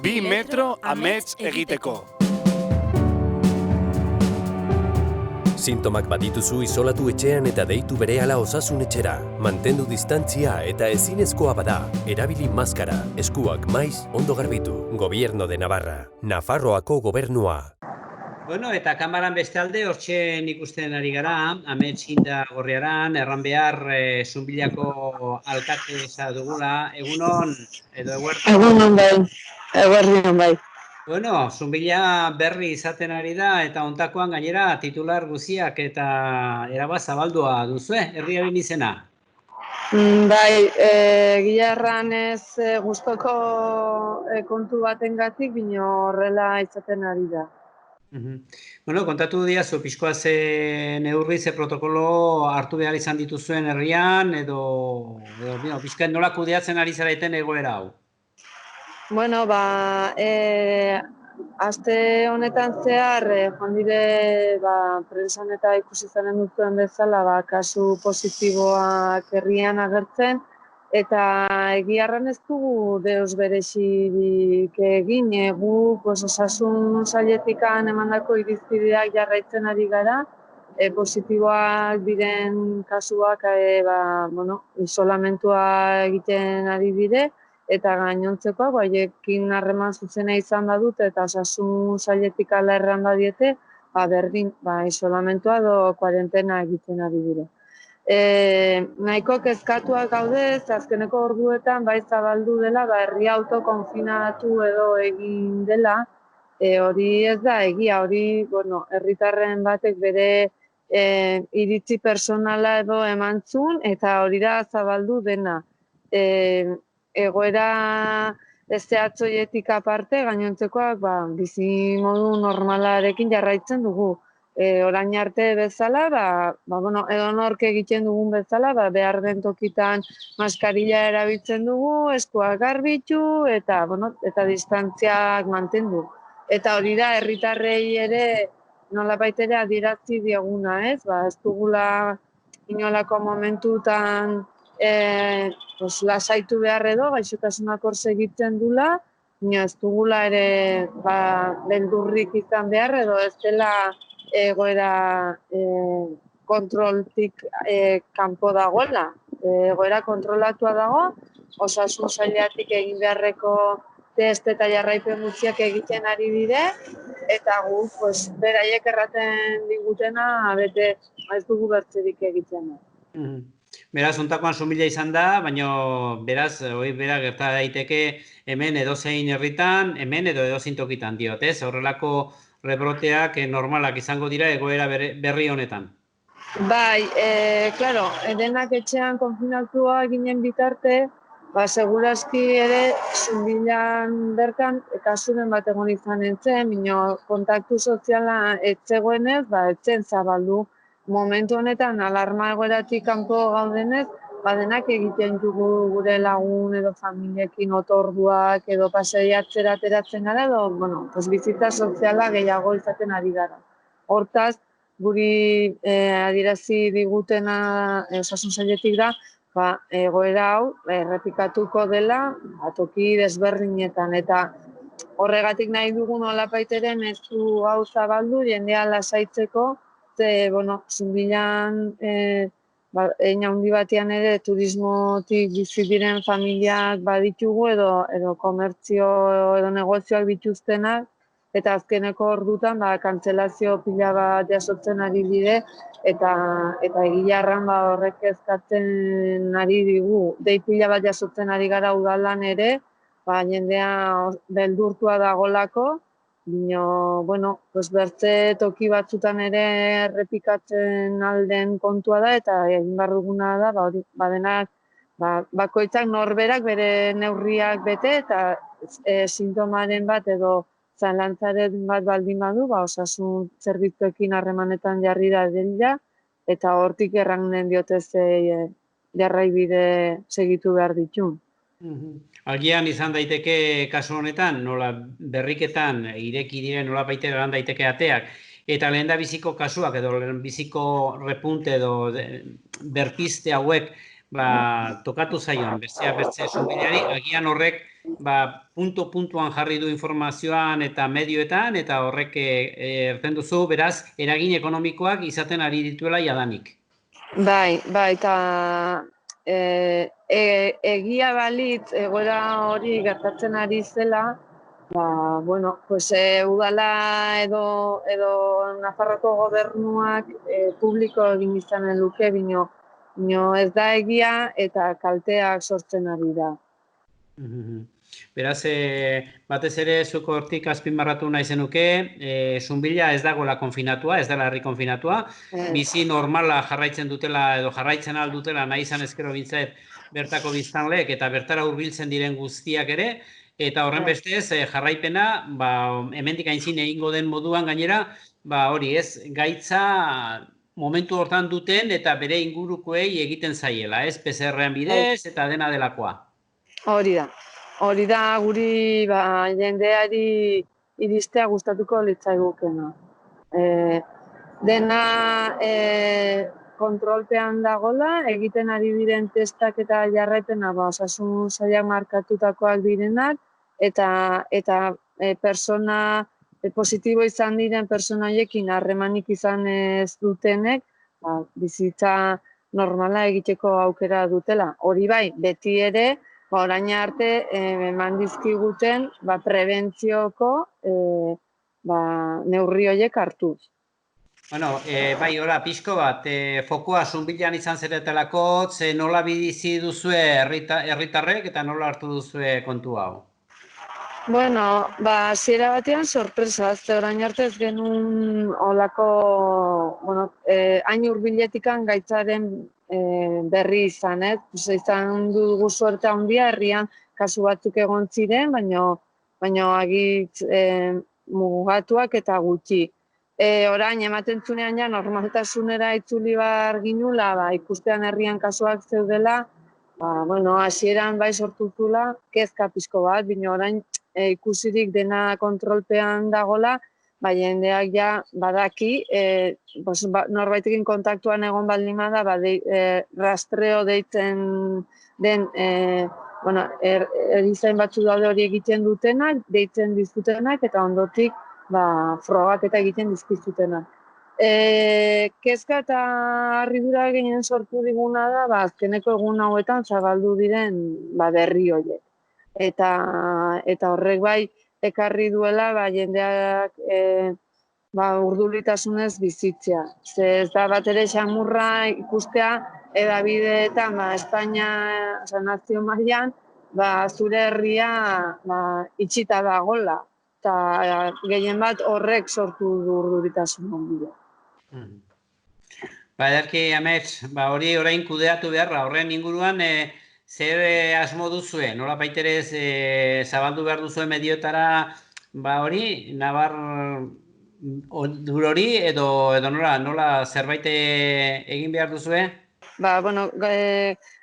2 metro amets egiteko. Sintomak badituzu isolatu etxean eta deitu berehala osasun etxera. Mantendu distantzia eta ezinezkoa bada. Erabili maskara, eskuak maiz, ondo garbitu. Gobierno de Navarra. Nafarroako gobernua. Bueno, eta kamaran bestalde, hortxe ikusten ari gara, Amets Inda Gorriaran, erran behar, Zunbilako alkateza dugula, egunon, edo eguerdi? Egunon bai, eguerdion bai. Bueno, Zunbila berri izaten ari da, eta ontakoan gainera titular guziak eta erabaz zabaldua duzue, herriaren izena? Bai, gila erran ez gustoko kontu batengatik, bino horrela izaten ari da. Bueno, kontatu diazu, pixkoa ze neurri, ze protokolo hartu behar izan dituzuen herrian, edo pixka nola kudeatzen ari zareten egoera hau? Bueno, aste honetan zehar, joan dire, prensan eta ikusi zaren duzuen bezala, kasu positiboak herrian agertzen, eta egiarran ez dugu deus berezirik egin, guk osasun sailetikan emandako irizpideak jarraitzen ari gara, positiboak diren kasuak isolamentua egiten ari dire, eta gainontzekoak haiekin harreman zuzena izan badut eta osasun sailetik ala erran badiete, berdin, isolamentua edo kuarentena egiten ari dire. Nahiko kezkatuak gaude, azkeneko orduetan bai zabaldu dela, herri autokonfinatu edo egin dela, hori ez da egia, hori herritarren batek bere iritzi personala edo emantzun, eta hori da zabaldu dena. Egoera ez zehatzoietik aparte, gainontzekoak bizi modu normalarekin jarraitzen dugu. Orain arte bezala, edonork egiten dugun bezala, behar den tokitan maskarilla erabiltzen dugu, eskuak garbitu eta distantziak mantendu. Eta hori da, herritarrei ere nolabait ere adierazi dieguna, ez? Ez dugula inolako momentutan lasaitu behar edo, gaixotasunak hor segitzen dula, ez dugula ere beldurrik izan behar edo ez dela egoera kontroltik kanpo dagoela. Egoera kontrolatua dago, osasun sailetik egin beharreko test eta jarraipen guztiak egiten ari dire, eta gu, beraiek erraten digutena, bete ez dugu bertzerik egiten. Beraz, ontakoan Zunbila izan da, baina beraz, hori bera gerta daiteke hemen edozein herritan, hemen edo edozein tokitan diot, ez? Horrelako rebroteak normalak izango dira egoera berri honetan. Bai, klaro, denak etxean konfinatua ginen bitarte, segurazki ere Zunbilan bertan kasuren bat egon izan entzen, bino kontaktu soziala etzegoenez, etzen zabaldu. Momentu honetan, alarma egoeratik kanpo gaudenez, denak egiten dugu gure lagun edo familiekin otorduak edo paseiatzera ateratzen gara edo, bizitza soziala gehiago izaten ari gara. Hortaz, guri adierazi digutena osasun sailetik da, egoera hau errepikatuko dela toki desberdinetan eta horregatik nahi dugun nolabaiteren ez du hau zabaldu jendea lasaitzeko, Zunbilan hein handi batean ere turismotik bizi diren familiak baditugu edo komertzio edo negozioak dituztenak, eta azkeneko ordutan kantzelazio pila bat jasotzen ari dire, eta egilarran horrek kezkatzen ari digu. Dei pila bat jasotzen ari gara udalan ere, jendea beldurtua dagolako, bertze toki batzutan ere errepikatzen alden kontua da, eta egin behar duguna da, denak bakoitzak norberak bere neurriak bete, eta sintomaren bat edo zalantzaren bat baldin badu, osasun zerbitzuekin harremanetan jarri da dela, eta hortik erranen diotez jarraibide segitu behar ditu. Agian izan daiteke kasu honetan, nola berriketan ireki diren nola baitera lan daiteke ateak, eta lehen da biziko kasuak edo lehen biziko repunte edo berpiste hauek tokatu zaion, besteak beste zumbilari, agian horrek puntuan jarri du informazioan eta medioetan, eta horrek erten duzu, beraz, eragin ekonomikoak izaten ari dituela jadanik. Bai, eta egia balitz egoera hori gertatzen ari zela, udala edo Nafarroko gobernuak publiko egin izanen luke, bino ez da egia eta kalteak sortzen ari da. Beraz, batez ere zuko hortik azpimarratu nahi zenuke, Zunbila ez dagoela konfinatua, ez dela herri konfinatua, bizi normala jarraitzen dutela edo jarraitzen aldutela nahi izan ezkero bintzat bertako biztanleek eta bertara hurbiltzen diren guztiak ere, eta horren bestez jarraipena, hemendik aintzin egingo den moduan gainera, hori ez, gaitza momentu hortan duten eta bere ingurukoei egiten zaiela, ez, PCR-en bidez eta dena delakoa. Hori da guri jendeari iristea gustatuko litzaigukena. Dena kontrolpean dagola, egiten ari diren testak eta jarraipena osasun sailak markatutakoak direnak, eta persona positibo izan diren persona horiekin harremanik izan ez dutenek, bizitza normala egiteko aukera dutela. Hori bai, beti ere, orain arte eman dizkiguten prebentzioko neurri horiek hartuz. Bai, hola, pixko bat, fokua Zunbilan izan zeretelako, nola bizi duzue herritarrek eta nola hartu duzue kontu hau? Hasiera batean sorpresa, orain arte ez genuen olako, hain hurbiletikan gaitzaren berri izan, izan dugu suerte handia, herrian kasu batzuk egon ziren, baina agitz mugatuak eta gutxi. Orain, ematen zunean normaltasunera itzuli bar ginula, ikustean herrian kasuak zeudela, hasieran bai sortuzula, kezka pixko bat, baina orain ikusirik dena kontrolpean dagola, jendeak badaki, norbaitekin kontaktuan egon baldin bada, rastreo deitzen den, erizain batzu daude hori egiten dutenak, deitzen dizkutenak, eta ondotik frogak eta egiten dizkizutenak. Kezka eta harridura gehien sortu diguna da, azkeneko egun hauetan zabaldu diren berri horiek. Eta horrek bai ekarri duela jendeak urduritasunez bizitzea. Ez da bat ere xamurra ikustea edabideetan Espainia nazio mailan zure herria itxita dagola. Eta gehien bat horrek sortu du urduritasun handia. Ederki, Amets, hori orain kudeatu beharra, horren inguruan zer asmo duzue, nola baiterez zabaldu behar duzue medioetara hori, nabar dur hori edo nola zerbait egin behar duzue?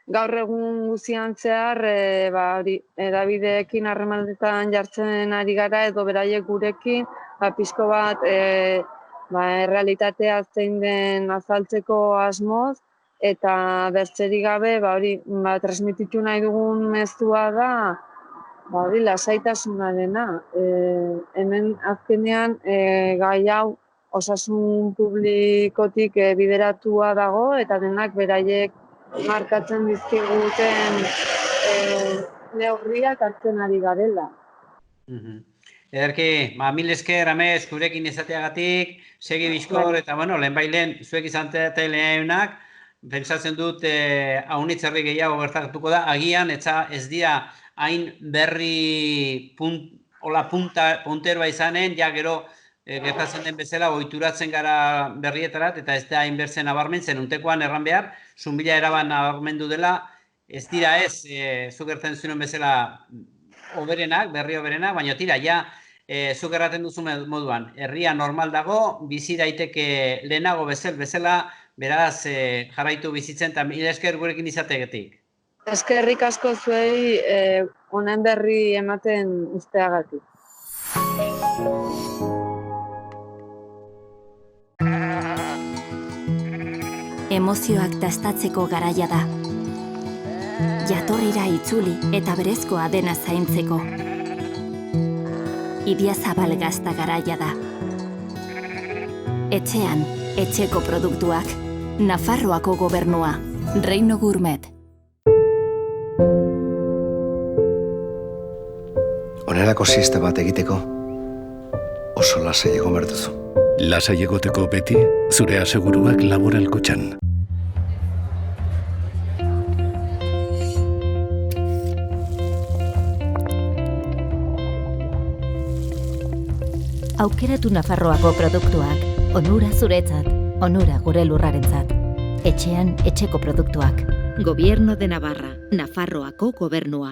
Gaur egun guzian zehar, edabideekin harremanetan jartzen ari gara edo beraiek gurekin, pixko bat realitatea zein den azaltzeko asmoz, eta bertzerik gabe, transmititu nahi dugun mezua da, lasaitasunarena. Hemen azkenean gai hau osasun publikotik bideratua dago, eta denak beraiek markatzen dizkiguten neurriak hartzen ari garela. Ederki, mil esker, Amets, gurekin izateagatik, segi bizkor, eta lehenbailen zuek izan lehenak, pentsatzen dut haunitzerri gehiago gertatuko da, agian ez dira hain berri punteroa izanen, gero gertatzen den bezala ohituratzen gara berrietarat, eta ez da hain bertzen nabarmentzen, untekoan erran behar, Zunbila eraban nabarmendu dela, ez dira zuk gertzen zuen bezala berri oberenak, baina tira, zuk erraten duzu moduan, herria normal dago, bizi daiteke lehenago bezala, beraz jarraitu bizitzen, eta mil esker gurekin izategetik. Eskerrik asko zuei honen berri ematen usteagatik. Emozioak dastatzeko garaia da. jatorrira itzuli eta berezkoa dena zaintzeko. Idiazabal gazta garaia da. Etxean, etxeko produktuak. Nafarroako gobernua. Reino Gourmet. Honelako siesta bat egiteko oso lasai egon behar duzu. Lasai egoteko beti, zure aseguruak Laboral Kutxan. Aukeratu Nafarroako produktuak, onura zuretzat, onura gure lurrarentzat. Etxean, etxeko produktuak. Gobierno de Navarra, Nafarroako gobernua.